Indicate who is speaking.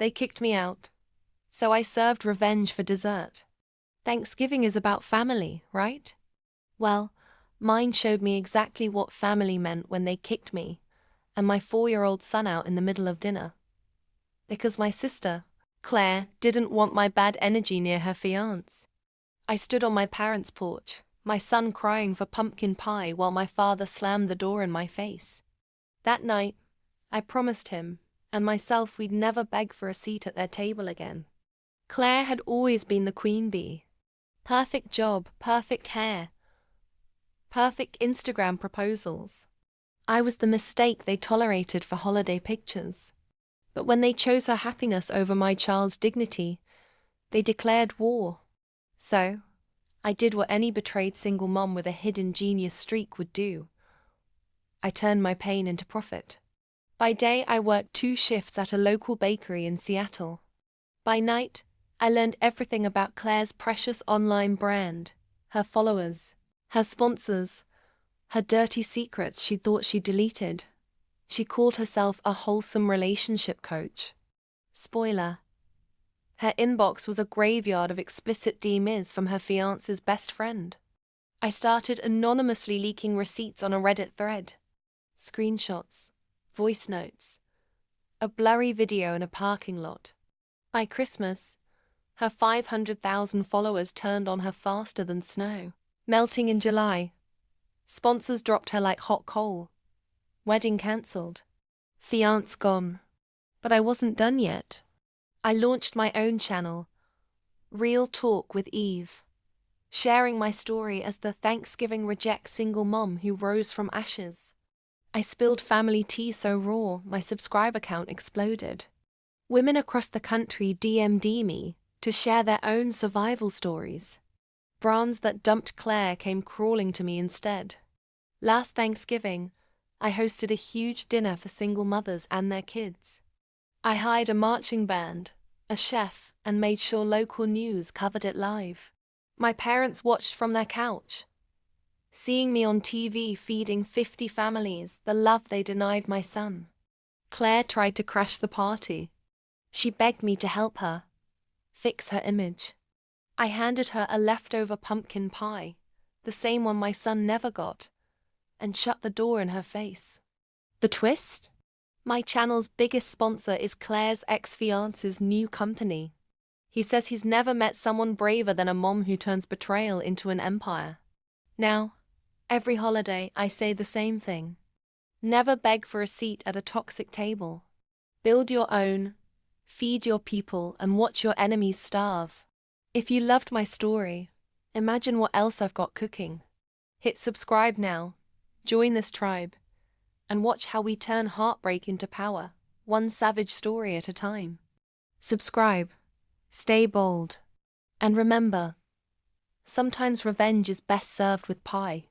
Speaker 1: They kicked me out. So I served revenge for dessert. Thanksgiving is about family, right? Well, mine showed me exactly what family meant when they kicked me and my 4-year-old son out in the middle of dinner. Because my sister, Claire, didn't want my bad energy near her fiancé. I stood on my parents' porch, my son crying for pumpkin pie while my father slammed the door in my face. That night, I promised him and myself we'd never beg for a seat at their table again. Claire had always been the queen bee. Perfect job, perfect hair, perfect Instagram proposals. I was the mistake they tolerated for holiday pictures. But when they chose her happiness over my child's dignity, they declared war. So, I did what any betrayed single mom with a hidden genius streak would do. I turned my pain into profit. By day, I worked 2 shifts at a local bakery in Seattle. By night, I learned everything about Claire's precious online brand, her followers, her sponsors, her dirty secrets she thought she deleted. She called herself a wholesome relationship coach. Spoiler: her inbox was a graveyard of explicit DMs from her fiancé's best friend. I started anonymously leaking receipts on a Reddit thread. Screenshots, voice notes, a blurry video in a parking lot. By Christmas, her 500,000 followers turned on her faster than snow. Melting in July. Sponsors dropped her like hot coal. Wedding cancelled. Fiancé gone. But I wasn't done yet. I launched my own channel, Real Talk with Eve, sharing my story as the Thanksgiving reject single mom who rose from ashes. I spilled family tea so raw my subscriber count exploded. Women across the country DM'd me to share their own survival stories. Brands that dumped Claire came crawling to me instead. Last Thanksgiving, I hosted a huge dinner for single mothers and their kids. I hired a marching band, a chef, and made sure local news covered it live. My parents watched from their couch, seeing me on TV feeding 50 families the love they denied my son. Claire tried to crash the party. She begged me to help her fix her image. I handed her a leftover pumpkin pie, the same one my son never got, and shut the door in her face. The twist? My channel's biggest sponsor is Claire's ex-fiance's new company. He says he's never met someone braver than a mom who turns betrayal into an empire. Now, every holiday I say the same thing. Never beg for a seat at a toxic table. Build your own, feed your people, and watch your enemies starve. If you loved my story, imagine what else I've got cooking. Hit subscribe now, join this tribe, and watch how we turn heartbreak into power, one savage story at a time. Subscribe, stay bold, and remember, sometimes revenge is best served with pie.